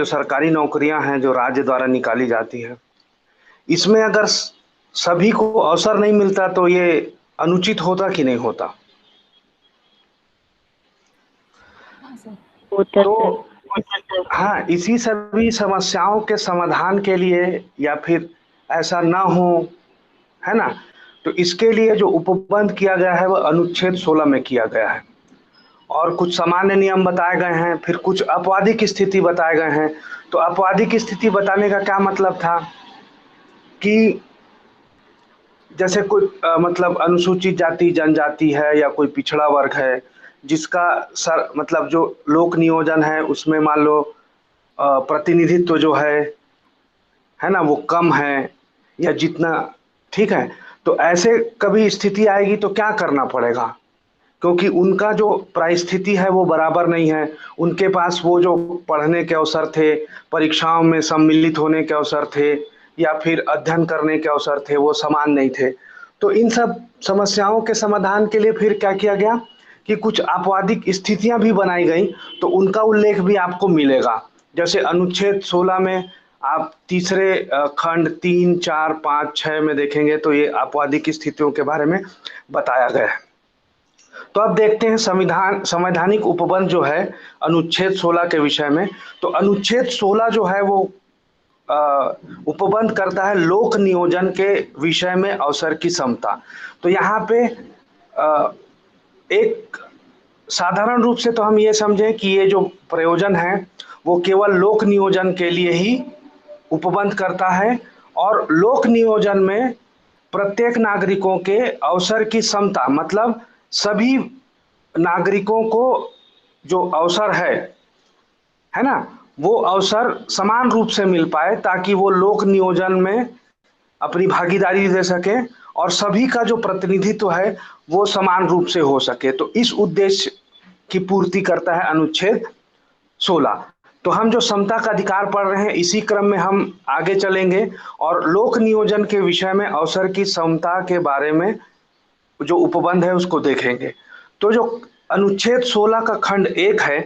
जो सरकारी नौकरियां हैं जो राज्य द्वारा निकाली जाती हैं, इसमें अगर सभी को अवसर नहीं मिलता तो ये अनुचित होता कि नहीं होता? होता तो सर। हाँ, इसी सभी समस्याओं के समाधान के लिए या फिर ऐसा ना हो, है ना? तो इसके लिए जो उपबंध किया गया है वह अनुच्छेद 16 में किया गया है और कुछ सामान्य नियम बताए गए हैं, फिर कुछ आपवादिक स्थिति बताए गए हैं। तो आपवादिक स्थिति बताने का क्या मतलब था कि जैसे कोई मतलब अनुसूचित जाति जनजाति है या कोई पिछड़ा वर्ग है जिसका सर मतलब जो लोक नियोजन है उसमें मान लो प्रतिनिधित्व जो है ना, वो कम है या जितना, ठीक है। तो ऐसे कभी स्थिति आएगी तो क्या करना पड़ेगा, क्योंकि उनका जो परिस्थिति है वो बराबर नहीं है, उनके पास वो जो पढ़ने के अवसर थे, परीक्षाओं में सम्मिलित होने के अवसर थे या फिर अध्ययन करने के अवसर थे, वो समान नहीं थे। तो इन सब समस्याओं के समाधान के लिए फिर क्या किया गया कि कुछ आपवादिक स्थितियां भी बनाई गई, तो उनका उल्लेख भी आपको मिलेगा। जैसे अनुच्छेद 16 में आप तीसरे खंड 3, 4, 5, 6 में देखेंगे तो ये आपवादिक स्थितियों के बारे में बताया गया है। तो अब देखते हैं संवैधानिक उपबंध जो है अनुच्छेद 16 के विषय में। तो अनुच्छेद 16 जो है वो उपबंध करता है लोक नियोजन के विषय में अवसर की समता। तो यहाँ पे एक साधारण रूप से तो हम ये समझें कि ये जो प्रयोजन है वो केवल लोक नियोजन के लिए ही उपबंध करता है और लोक नियोजन में प्रत्येक नागरिकों के अवसर की समता, मतलब सभी नागरिकों को जो अवसर है ना, वो अवसर समान रूप से मिल पाए ताकि वो लोक नियोजन में अपनी भागीदारी दे सके और सभी का जो प्रतिनिधित्व है वो समान रूप से हो सके। तो इस उद्देश्य की पूर्ति करता है अनुच्छेद 16। तो हम जो समता का अधिकार पढ़ रहे हैं इसी क्रम में हम आगे चलेंगे और लोक नियोजन के विषय में अवसर की समता के बारे में जो उपबंध है उसको देखेंगे। तो जो अनुच्छेद 16 का खंड 1 है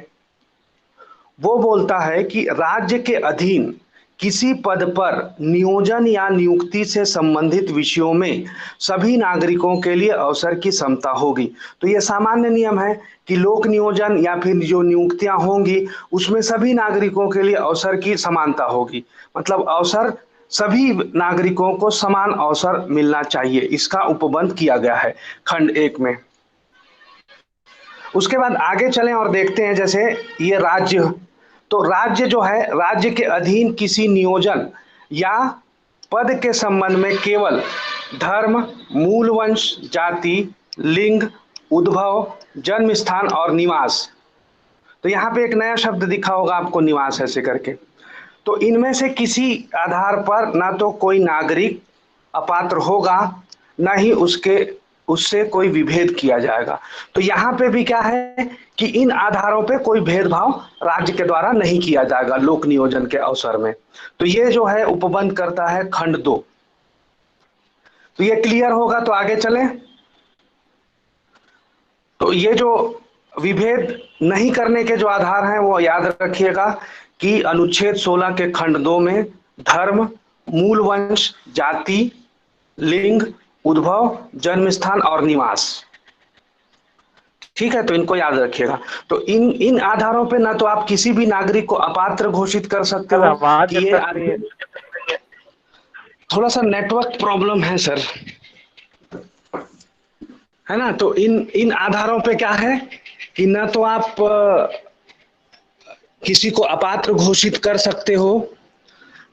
वो बोलता है कि राज्य के अधीन किसी पद पर नियोजन या नियुक्ति से संबंधित विषयों में सभी नागरिकों के लिए अवसर की समता होगी। तो ये सामान्य नियम है कि लोक नियोजन या फिर जो नियुक्तियां होंगी उसमें सभी नागरिकों के लिए अवसर की समानता होगी, मतलब अवसर सभी नागरिकों को समान अवसर मिलना चाहिए, इसका उपबंध किया गया है खंड 1 में। उसके बाद आगे चलें और देखते हैं जैसे ये राज्य, तो राज्य जो है राज्य के अधीन किसी नियोजन या पद के संबंध में केवल धर्म, मूल वंश, जाति, लिंग, उद्भव, जन्म स्थान और निवास। तो यहाँ पे एक नया शब्द दिखा होगा आपको, निवास ऐसे करके। तो इनमें से किसी आधार पर ना तो कोई नागरिक अपात्र होगा ना ही उससे कोई विभेद किया जाएगा। तो यहाँ पे भी क्या है कि इन आधारों पे कोई भेदभाव राज्य के द्वारा नहीं किया जाएगा लोक नियोजन के अवसर में। तो ये जो है उपबंध करता है खंड 2। तो ये क्लियर होगा तो आगे चलें। तो ये जो विभेद नहीं करने के जो आधार हैं वो याद रखिएगा कि अनुच्छेद 16 के खंड 2 में धर्म, मूल वंश, जाति, लिंग, उद्भव, जन्म स्थान और निवास, ठीक है। तो इनको याद रखिएगा। तो इन आधारों पे ना तो आप किसी भी नागरिक को अपात्र घोषित कर सकते हो आवाज कि ये कट रही है। थोड़ा सा नेटवर्क प्रॉब्लम है सर, है ना। तो इन आधारों पे क्या है कि ना तो आप किसी को अपात्र घोषित कर सकते हो,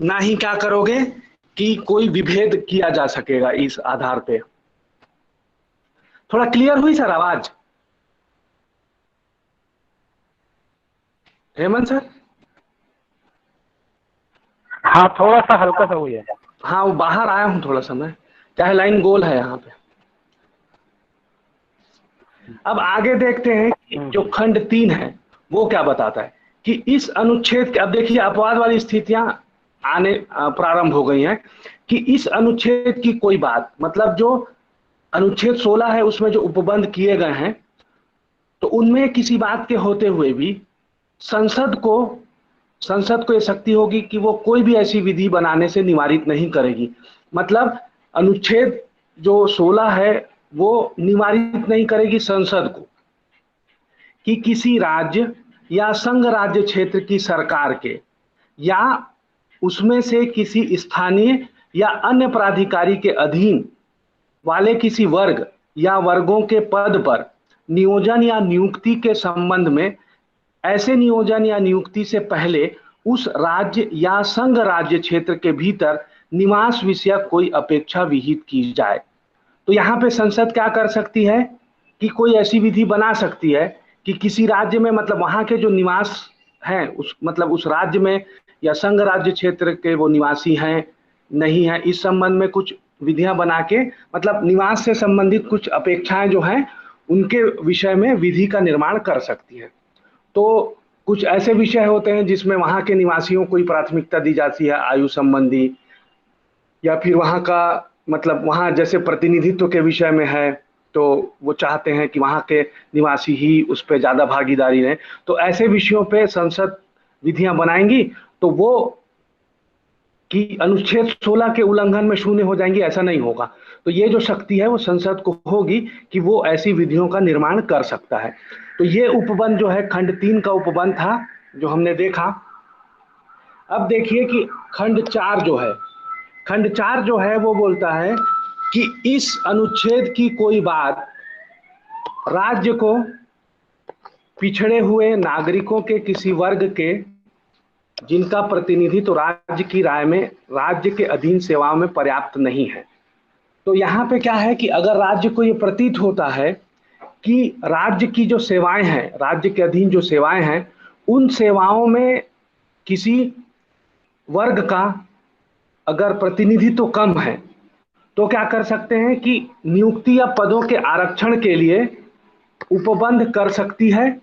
ना ही क्या करोगे कि कोई विभेद किया जा सकेगा इस आधार पे। थोड़ा क्लियर हुई सर आवाज? हेमंत सर? हाँ, थोड़ा सा हल्का सा हुई है। हाँ, वो बाहर आया हूँ थोड़ा सा मैं, चाहे लाइन गोल है यहाँ पे। अब आगे देखते हैं कि जो खंड 3 है वो क्या बताता है कि इस अनुच्छेद के, अब देखिए अपवाद वाली स्थितियां आने प्रारंभ हो गई हैं कि इस अनुच्छेद की कोई बात, मतलब जो अनुच्छेद 16 है उसमें जो उपबंध किए गए हैं तो उनमें किसी बात के होते हुए भी संसद को संसद को ये शक्ति होगी कि वो कोई भी ऐसी विधि बनाने से निवारित नहीं करेगी। मतलब अनुच्छेद जो 16 है वो निवारित नहीं करेगी संसद को कि किसी राज्य या संघ राज्य क्षेत्र की सरकार के या उसमें से किसी स्थानीय या अन्य प्राधिकारी के अधीन वाले किसी वर्ग या वर्गों के पद पर नियोजन या नियुक्ति के संबंध में ऐसे नियोजन या नियुक्ति से पहले उस राज्य या संघ राज्य क्षेत्र के भीतर निवास विषयक कोई अपेक्षा विहित की जाए। तो यहाँ पे संसद क्या कर सकती है कि कोई ऐसी विधि बना सकती है कि किसी राज्य में, मतलब वहाँ के जो निवास हैं उस मतलब उस राज्य में या संघ राज्य क्षेत्र के वो निवासी हैं नहीं है, इस संबंध में कुछ विधियां बना के, मतलब निवास से संबंधित कुछ अपेक्षाएं जो हैं उनके विषय में विधि का निर्माण कर सकती है। तो कुछ ऐसे विषय होते हैं जिसमें वहाँ के निवासियों को ही प्राथमिकता दी जाती है, आयु संबंधी, या फिर वहाँ का मतलब वहाँ जैसे प्रतिनिधित्व के विषय में है तो वो चाहते हैं कि वहाँ के निवासी ही उस पर ज़्यादा भागीदारी लें। तो ऐसे विषयों पे संसद विधियां बनाएंगी तो वो कि अनुच्छेद 16 के उल्लंघन में शून्य हो जाएंगी, ऐसा नहीं होगा। तो ये जो शक्ति है वो संसद को होगी कि वो ऐसी विधियों का निर्माण कर सकता है। तो ये उपबंध जो है खंड 3 का उपबंध था जो हमने देखा। अब देखिए कि खंड 4 जो है, खंड 4 जो है वो बोलता है कि इस अनुच्छेद की कोई बात राज्य को पिछड़े हुए नागरिकों के किसी वर्ग के जिनका प्रतिनिधित्व राज्य की राय में राज्य के अधीन सेवाओं में पर्याप्त नहीं है। तो यहाँ पे क्या है कि अगर राज्य को ये प्रतीत होता है कि राज्य की जो सेवाएं हैं, राज्य के अधीन जो सेवाएं हैं, उन सेवाओं में किसी वर्ग का अगर प्रतिनिधित्व कम है तो क्या कर सकते हैं कि नियुक्ति या पदों के आरक्षण के लिए उपबंध कर सकती है।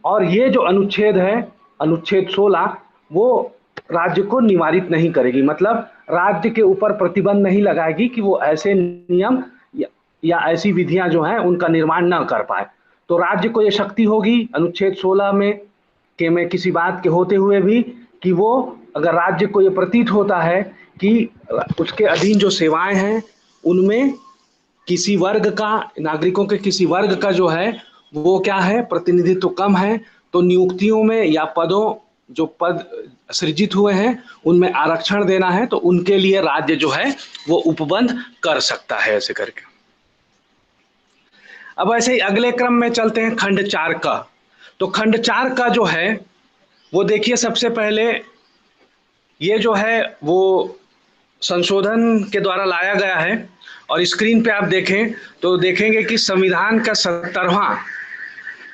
और ये जो अनुच्छेद है, अनुच्छेद 16, वो राज्य को निवारित नहीं करेगी, मतलब राज्य के ऊपर प्रतिबंध नहीं लगाएगी कि वो ऐसे नियम या ऐसी विधियां जो हैं उनका निर्माण न कर पाए। तो राज्य को ये शक्ति होगी अनुच्छेद 16 में किसी बात के होते हुए भी कि वो अगर राज्य को ये प्रतीत होता है कि उसके अधीन जो सेवाएं हैं उनमें किसी वर्ग का, नागरिकों के किसी वर्ग का जो है वो क्या है, प्रतिनिधित्व कम है, तो नियुक्तियों में या पदों जो पद सृजित हुए हैं उनमें आरक्षण देना है, तो उनके लिए राज्य जो है वो उपबंध कर सकता है ऐसे करके। अब ऐसे ही अगले क्रम में चलते हैं खंड 4 का। तो खंड 4 का जो है वो देखिए, सबसे पहले ये जो है वो संशोधन के द्वारा लाया गया है और स्क्रीन पे आप देखें तो देखेंगे कि संविधान का 70वां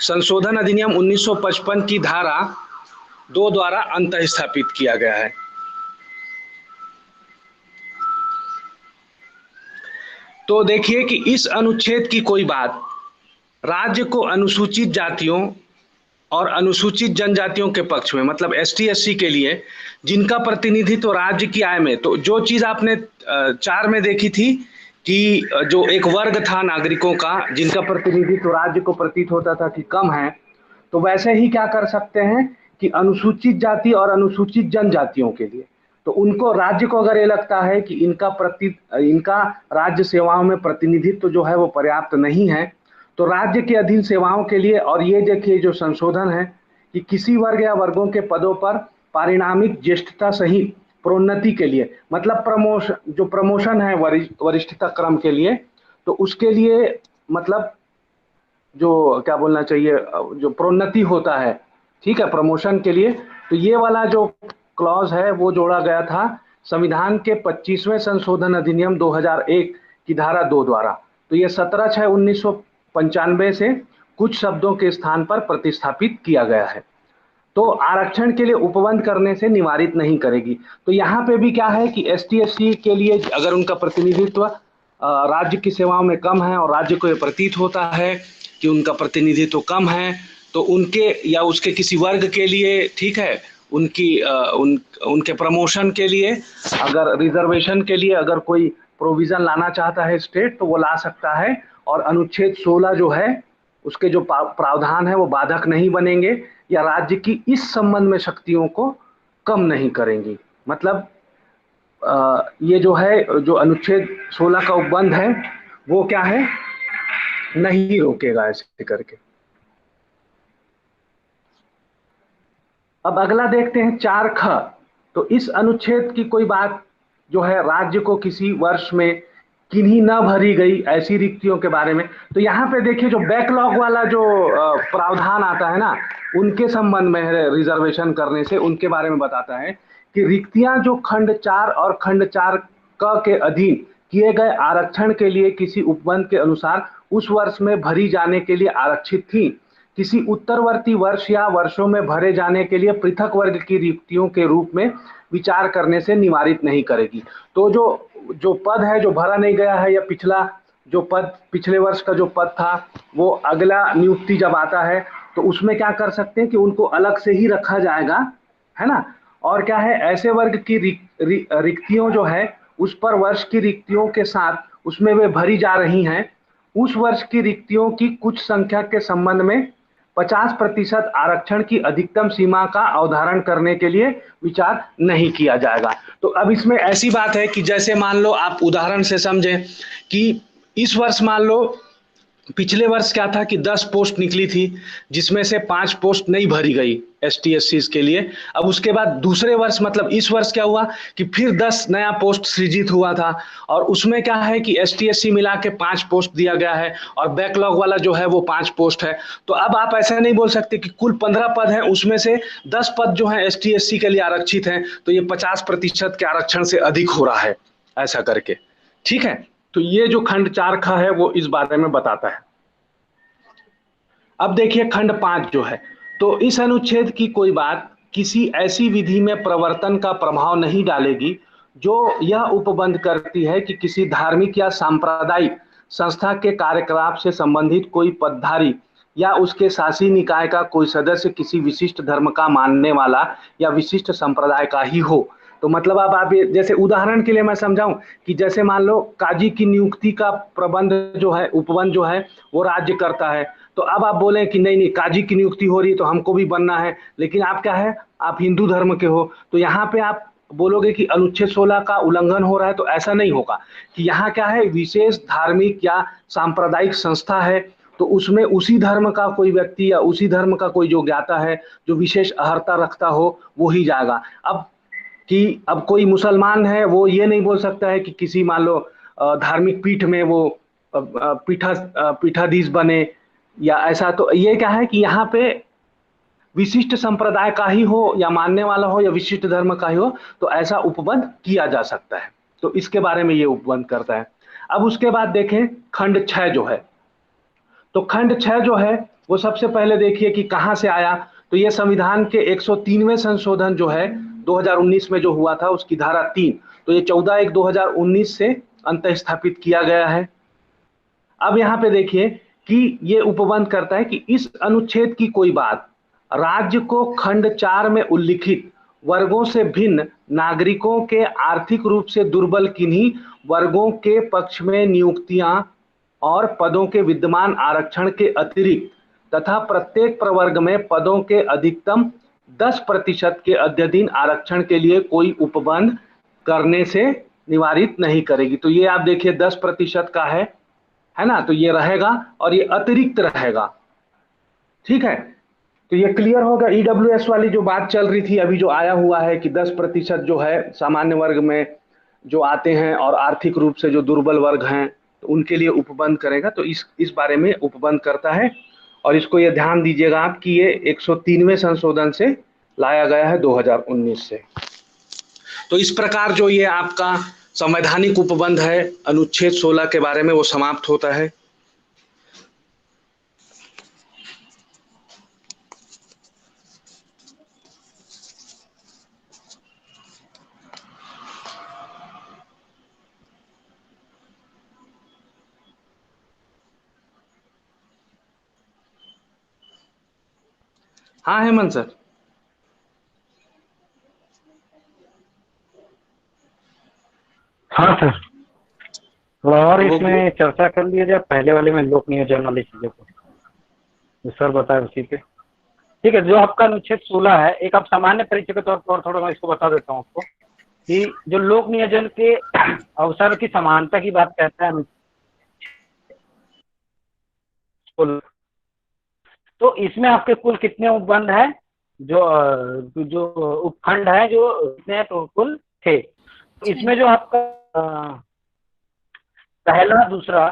संशोधन अधिनियम 1955 की धारा 2 द्वारा अंतः स्थापित किया गया है। तो देखिए कि इस अनुच्छेद की कोई बात राज्य को अनुसूचित जातियों और अनुसूचित जनजातियों के पक्ष में, मतलब एसटी एससी के लिए जिनका प्रतिनिधित्व राज्य की आय में, तो जो चीज आपने 4 में देखी थी कि जो एक वर्ग था नागरिकों का जिनका प्रतिनिधित्व राज्य को प्रतीत होता था कि कम है, तो वैसे ही क्या कर सकते हैं कि अनुसूचित जाति और अनुसूचित जनजातियों के लिए, तो उनको राज्य को अगर ये लगता है कि इनका राज्य सेवाओं में प्रतिनिधित्व जो है वो पर्याप्त नहीं है, तो राज्य के अधीन सेवाओं के लिए, और ये देखिए जो संशोधन है कि किसी वर्ग या वर्गों के पदों पर पारिणामिक ज्येष्ठता सहित प्रोन्नति के लिए, मतलब जो प्रमोशन है वरिष्ठता क्रम के लिए, तो उसके लिए मतलब जो क्या बोलना चाहिए, जो प्रोन्नति होता है, ठीक है, प्रमोशन के लिए, तो ये वाला जो क्लॉज है वो जोड़ा गया था संविधान के 25वें संशोधन अधिनियम 2001 की धारा 2 द्वारा। तो ये 17/6/1995 से कुछ शब्दों के स्थान पर प्रतिस्थापित किया गया है। तो आरक्षण के लिए उपबंध करने से निवारित नहीं करेगी। तो यहाँ पे भी क्या है कि एसटी एससी के लिए अगर उनका प्रतिनिधित्व राज्य की सेवाओं में कम है और राज्य को ये प्रतीत होता है कि उनका प्रतिनिधित्व कम है, तो उनके या उसके किसी वर्ग के लिए, ठीक है, उनके प्रमोशन के लिए, अगर रिजर्वेशन के लिए अगर कोई प्रोविजन लाना चाहता है स्टेट तो वो ला सकता है, और अनुच्छेद 16 जो है उसके जो प्रावधान है वो बाधक नहीं बनेंगे या राज्य की इस संबंध में शक्तियों को कम नहीं करेंगी। मतलब ये जो है, जो अनुच्छेद 16 का उपबंध है वो क्या है, नहीं रोकेगा ऐसे करके। अब अगला देखते हैं 4ख। तो इस अनुच्छेद की कोई बात जो है, राज्य को किसी वर्ष में किन्हीं न भरी गई ऐसी रिक्तियों के बारे में। तो यहाँ पे देखिए जो बैकलॉग वाला जो प्रावधान आता है ना, उनके संबंध में है, रिजर्वेशन करने से उनके बारे में बताता है कि रिक्तियां जो खंड 4 और खंड 4 क के अधीन किए गए आरक्षण के लिए किसी उपबंध के अनुसार उस वर्ष में भरी जाने के लिए आरक्षित थी, किसी उत्तरवर्ती वर्ष या वर्षों में भरे जाने के लिए पृथक वर्ग की रिक्तियों के रूप में विचार करने से निवारित नहीं करेगी। तो जो जो पद है जो भरा नहीं गया है, या पिछला जो पद, पिछले वर्ष का जो पद था, वो अगला नियुक्ति जब आता है तो उसमें क्या कर सकते हैं कि उनको अलग से ही रखा जाएगा, है ना। और क्या है, ऐसे वर्ग की रिक्तियों जो है उस पर वर्ष की रिक्तियों के साथ उसमें वे भरी जा रही हैं, उस वर्ष की रिक्तियों की कुछ संख्या के संबंध में 50% आरक्षण की अधिकतम सीमा का अवधारण करने के लिए विचार नहीं किया जाएगा। तो अब इसमें ऐसी बात है कि जैसे मान लो, आप उदाहरण से समझें कि इस वर्ष मान लो, पिछले वर्ष क्या था कि 10 पोस्ट निकली थी, जिसमें से 5 पोस्ट नहीं भरी गई ST SC के लिए। अब उसके बाद दूसरे वर्ष, मतलब इस वर्ष क्या हुआ कि फिर 10 नया पोस्ट सृजित हुआ था, और उसमें क्या है कि ST SC मिला के 5 पोस्ट दिया गया है, और बैकलॉग वाला जो है वो 5 पोस्ट है। तो अब आप ऐसा नहीं बोल सकते कि कुल 15 पद हैं, उसमें से 10 पद जो है ST SC के लिए आरक्षित हैं, तो ये 50% के आरक्षण से अधिक हो रहा है, ऐसा करके। ठीक है, तो ये जो खंड 4ख है वो इस बारे में बताता है। अब देखिए खंड 5 जो है, तो इस अनुच्छेद की कोई बात किसी ऐसी विधि में प्रवर्तन का प्रभाव नहीं डालेगी जो यह उपबंध करती है कि किसी धार्मिक या सांप्रदायिक संस्था के कार्यकलाप से संबंधित कोई पदधारी या उसके शासी निकाय का कोई सदस्य किसी विशिष्ट धर्म का मानने वाला या विशिष्ट संप्रदाय का ही हो। तो मतलब अब आप जैसे उदाहरण के लिए मैं समझाऊं कि जैसे मान लो काजी की नियुक्ति का प्रबंध जो है, उपबंध जो है, वो राज्य करता है। तो अब आप बोले कि नहीं नहीं, काजी की नियुक्ति हो रही है तो हमको भी बनना है, लेकिन आप क्या है, आप हिंदू धर्म के हो, तो यहाँ पे आप बोलोगे कि अनुच्छेद 16 का उल्लंघन हो रहा है। तो ऐसा नहीं होगा कि यहाँ क्या है, विशेष धार्मिक या सांप्रदायिक संस्था है, तो उसमें उसी धर्म का कोई व्यक्ति या उसी धर्म का कोई जो ज्ञाता है जो विशेष अहर्ता रखता हो वो ही जाएगा। अब कोई मुसलमान है, वो ये नहीं बोल सकता है कि किसी मान लो धार्मिक पीठ में वो पीठाधीश बने या ऐसा। तो ये क्या है कि यहाँ पे विशिष्ट संप्रदाय का ही हो या मानने वाला हो या विशिष्ट धर्म का ही हो, तो ऐसा उपबंध किया जा सकता है। तो इसके बारे में ये उपबंध करता है। अब उसके बाद देखें खंड 6 जो है, तो खंड 6 जो है वो सबसे पहले देखिए कि कहाँ से आया। तो ये संविधान के 103वें संशोधन जो है 2019 में जो हुआ था, उसकी धारा 3, तो ये 14/1/2019 से अंत स्थापित किया गया है। अब यहाँ पे देखिए कि ये उपबंध करता है कि इस अनुच्छेद की कोई बात राज्य को खंड 4 में उल्लिखित वर्गों से भिन्न नागरिकों के आर्थिक रूप से दुर्बल किन्हीं वर्गों के पक्ष में नियुक्तियां और पदों के विद्यमान आरक्षण के अतिरिक्त तथा प्रत्येक प्रवर्ग में पदों के अधिकतम 10% के अध्ययन आरक्षण के लिए कोई उपबंध करने से निवारित नहीं करेगी। तो ये आप देखिए 10% का है ना, तो ये रहेगा और ये अतिरिक्त रहेगा। ठीक है, तो ये क्लियर होगा। EWS वाली जो बात चल रही थी अभी, जो आया हुआ है कि 10% जो है सामान्य वर्ग में जो आते हैं और आर्थिक रूप से जो दुर्बल वर्ग हैं, तो उनके लिए उपबंध करेगा। तो इस बारे में उपबंध करता है। और इसको ये ध्यान दीजिएगा आप कि ये 103वें संशोधन से लाया गया है 2019 से। तो इस प्रकार जो ये आपका संवैधानिक उपबंध है अनुच्छेद 16 के बारे में, वो समाप्त होता है। हाँ हेमंत सर। हाँ सर, थोड़ा और इसमें चर्चा कर लिया जाए, पहले वाले में लोक नियोजन वाली चीजों को जो सर बताए उसी पे। ठीक है, जो आपका अनुच्छेद 16 है, एक आप सामान्य परिचय के तौर पर थोड़ा मैं इसको बता देता हूँ आपको कि जो लोक नियोजन के अवसर की समानता की बात कहता है तो इसमें आपके कुल कितने उपबंध है, जो उपखंड है, जो कितने तो कुल थे। इसमें जो आपका पहला दूसरा,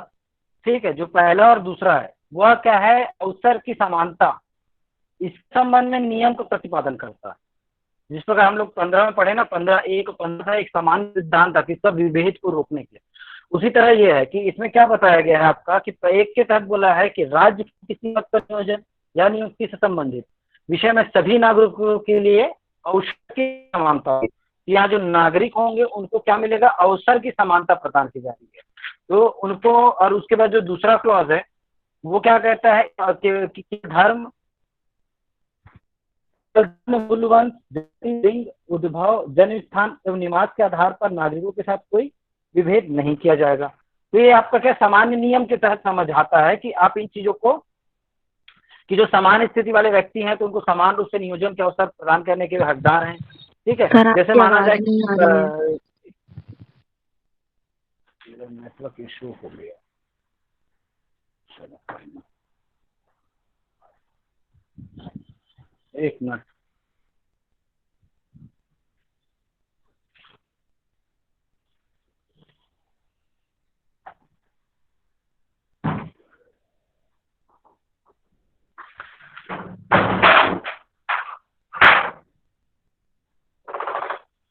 ठीक है, जो पहला और दूसरा है वह क्या है, अवसर की समानता, इस संबंध में नियम का प्रतिपादन करता है। जिस प्रकार हम लोग 15 में पढ़े ना, 15 एक समान सिद्धांत था किसका, विभेद को रोकने के लिए। उसी तरह ये है कि इसमें क्या बताया गया है आपका कि एक के तहत बोला है कि राज्य किसी मत का नियोजन या नियुक्ति से संबंधित विषय में सभी नागरिकों के लिए अवसर की समानता होगी। यहाँ जो नागरिक होंगे उनको क्या मिलेगा, अवसर की समानता प्रदान की जा रही है। तो उनको, और उसके बाद जो दूसरा क्लॉज है वो क्या कहता है कि धर्म, मूल्यवान, लिंग, उद्भव, जन्म स्थान एवं निवास के आधार पर नागरिकों के साथ कोई विभेद नहीं किया जाएगा। तो ये आपका क्या सामान्य नियम के तहत समझ आता है कि आप इन चीजों को, कि जो समान स्थिति वाले व्यक्ति हैं तो उनको समान रूप से नियोजन के अवसर प्रदान करने के हकदार हैं। ठीक है, जैसे माना जाए नेटवर्क इशू हो गया, एक मिनट।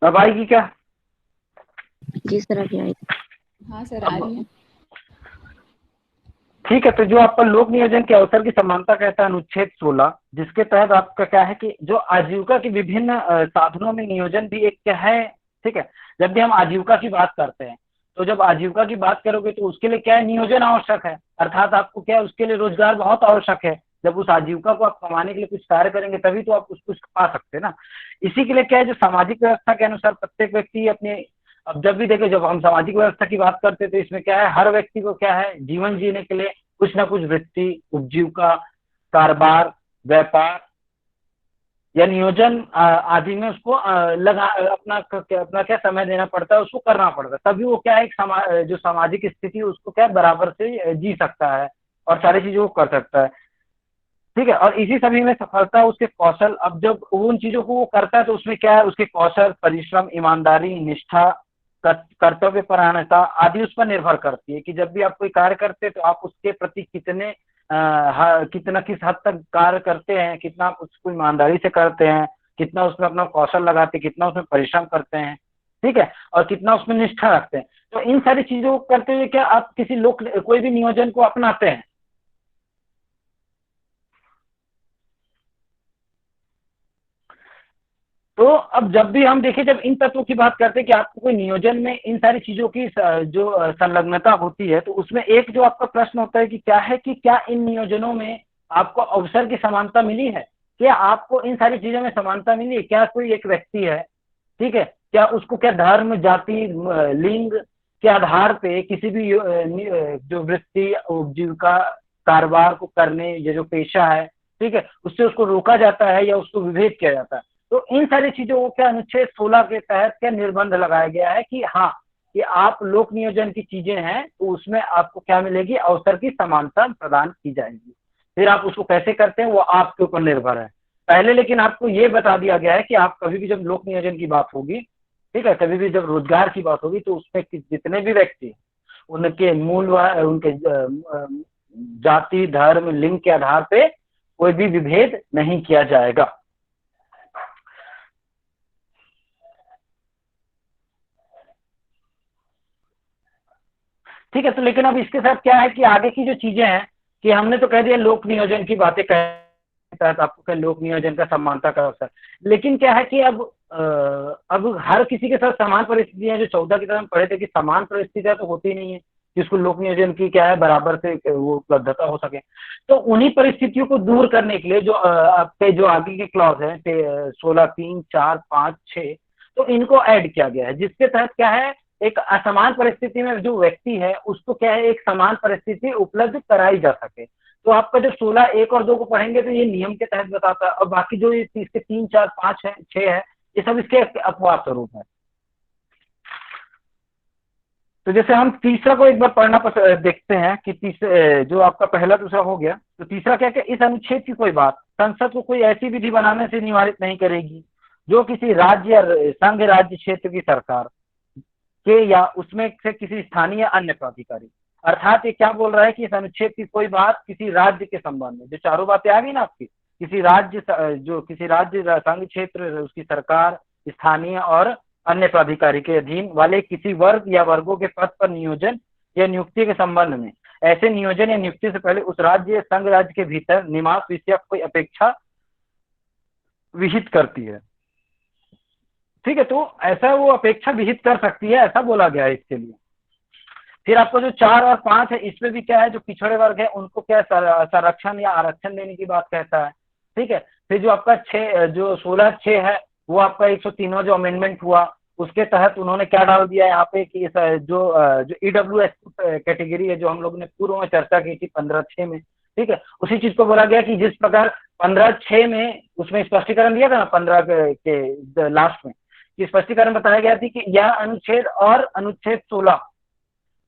अब आएगी क्या? जी सर, अभी आएगी। हाँ सर, आ रही है। ठीक है, तो जो आपका लोक नियोजन के अवसर की समानता कहता है अनुच्छेद 16, जिसके तहत आपका क्या है कि जो आजीविका के विभिन्न साधनों में नियोजन भी एक क्या है। ठीक है, जब भी हम आजीविका की बात करते हैं तो जब आजीविका की बात करोगे तो उसके लिए क्या है, नियोजन आवश्यक है, अर्थात आपको क्या है, उसके लिए रोजगार बहुत आवश्यक है। जब उस आजीविका को आप कमाने के लिए कुछ कार्य करेंगे तभी तो आप उसको पा सकते हैं ना। इसी के लिए क्या है, जो सामाजिक व्यवस्था के अनुसार प्रत्येक व्यक्ति अपने, अब जब भी देखे, जब हम सामाजिक व्यवस्था की बात करते हैं तो इसमें क्या है, हर व्यक्ति को क्या है, जीवन जीने के लिए कुछ ना कुछ वृत्ति, उपजीविका, कारोबार, व्यापार या नियोजन आदि में उसको अपना क्या समय देना पड़ता है, उसको करना पड़ता है, तभी वो क्या है, जो सामाजिक स्थिति उसको क्या बराबर से जी सकता है और सारी चीजों को कर सकता है। ठीक है, और इसी सभी में सफलता उसके कौशल, अब जब उन चीजों को वो करता है तो उसमें क्या है, उसके कौशल, परिश्रम, ईमानदारी, निष्ठा, कर्तव्य परायणता आदि उस पर निर्भर करती है कि जब भी आप कोई कार्य करते हैं तो आप उसके प्रति कितना किस हद तक कार्य करते हैं, कितना आप उसको ईमानदारी से करते हैं, कितना उसमें अपना कौशल लगाते हैं, कितना उसमें परिश्रम करते हैं। ठीक है, और कितना उसमें निष्ठा रखते हैं। तो इन सारी चीजों को करते हुए क्या आप किसी कोई भी नियोजन को अपनाते हैं। तो अब जब भी हम देखें, जब इन तत्वों की बात करते हैं कि आपको कोई नियोजन में इन सारी चीजों की जो संलग्नता होती है, तो उसमें एक जो आपका प्रश्न होता है कि क्या है, कि क्या इन नियोजनों में आपको अवसर की समानता मिली है, क्या आपको इन सारी चीजों में समानता मिली है। क्या कोई एक व्यक्ति है, ठीक है, क्या उसको क्या धर्म, जाति, लिंग के आधार पे किसी भी जो वृत्ति, उपजीविका, कारोबार को करने, ये जो पेशा है, ठीक है, उससे उसको रोका जाता है या उसको विभेद किया जाता है। तो इन सारी चीजों को क्या अनुच्छेद 16 के तहत क्या निर्बंध लगाया गया है कि हाँ, कि आप लोक नियोजन की चीजें हैं तो उसमें आपको क्या मिलेगी, अवसर की समानता प्रदान की जाएगी। फिर आप उसको कैसे करते हैं वो आपके ऊपर निर्भर है। पहले लेकिन आपको ये बता दिया गया है कि आप कभी भी जब लोक नियोजन की बात होगी, ठीक है, कभी भी जब रोजगार की बात होगी, तो उसमें जितने भी व्यक्ति उनके उनके जाति, धर्म, लिंग के आधार पे कोई भी विभेद नहीं किया जाएगा। ठीक है, तो लेकिन अब इसके साथ क्या है कि आगे की जो चीजें हैं, कि हमने तो कह दिया लोक नियोजन की बातें तहत आपको क्या लोक नियोजन का समानता का अवसर, लेकिन क्या है कि अब हर किसी के साथ समान परिस्थितियां, जो 14 की तरह हम पढ़े थे कि समान परिस्थितियां तो होती नहीं है जिसको लोक नियोजन की क्या है बराबर से वो उपलब्धता हो सके। तो उन्हीं परिस्थितियों को दूर करने के लिए जो आपके जो आगे के क्लॉज है 16, 3, 4, 5, 6, तो इनको ऐड किया गया है, जिसके तहत क्या है, एक असमान परिस्थिति में जो व्यक्ति है उसको क्या है, एक समान परिस्थिति उपलब्ध कराई जा सके। तो आपका जो 16 1 और 2 को पढ़ेंगे तो ये नियम के तहत बताता है, और बाकी जो इसके 3 4 5 है 6 है ये सब इसके अपवाद स्वरूप है। तो जैसे हम तीसरा को एक बार पढ़ना देखते हैं कि तीसरे जो आपका पहला दूसरा हो गया, तो तीसरा क्या, इस अनुच्छेद की कोई बात संसद को कोई ऐसी विधि बनाने से निवारित नहीं करेगी जो किसी राज्य या संघ राज्य क्षेत्र की सरकार के या उसमें से किसी स्थानीय या अन्य प्राधिकारी। अर्थात ये क्या बोल रहा है कि इस अनुच्छेद की कोई बात किसी राज्य के संबंध में, जो चारों बातें आ गई ना आपकी, किसी राज्य संघ क्षेत्र उसकी सरकार, स्थानीय और अन्य प्राधिकारी के अधीन वाले किसी वर्ग या वर्गों के पद पर नियोजन या नियुक्ति के संबंध में, ऐसे नियोजन या नियुक्ति से पहले उस राज्य या संघ राज्य के भीतर निवास विषय कोई अपेक्षा विहित करती है। ठीक है, तो ऐसा वो अपेक्षा विहित कर सकती है, ऐसा बोला गया है इसके लिए। फिर आपको जो 4 और 5 है इसमें भी क्या है, जो पिछड़े वर्ग है उनको क्या संरक्षण या आरक्षण देने की बात कहता है। ठीक है, फिर जो आपका 16(6) है वो आपका 103वां जो अमेंडमेंट हुआ उसके तहत उन्होंने क्या डाल दिया है यहाँ पे कि जो EWS कैटेगरी है, जो हम लोग ने पूर्व में चर्चा की थी 15(6) में, ठीक है, उसी चीज को बोला गया कि जिस प्रकार 15(6) में उसमें स्पष्टीकरण दिया था ना 15 के लास्ट में, कि स्पष्टीकरण बताया गया थी कि यह अनुच्छेद और अनुच्छेद 16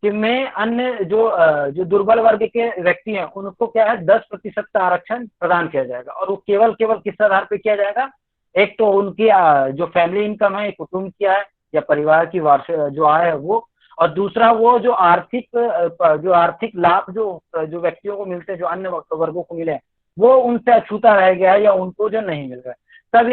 कि में अन्य जो दुर्बल वर्ग के व्यक्ति हैं उनको क्या है 10% का आरक्षण प्रदान किया जाएगा, और वो केवल किस आधार पे किया जाएगा, एक तो उनकी जो फैमिली इनकम है, कुटुंब की आय या परिवार की वार्षिक जो आय है वो, और दूसरा वो जो आर्थिक लाभ जो व्यक्तियों को मिलते हैं, जो अन्य वर्गों को मिले वो उनसे अछूता रह गया है या उनको जो नहीं मिल रहा है।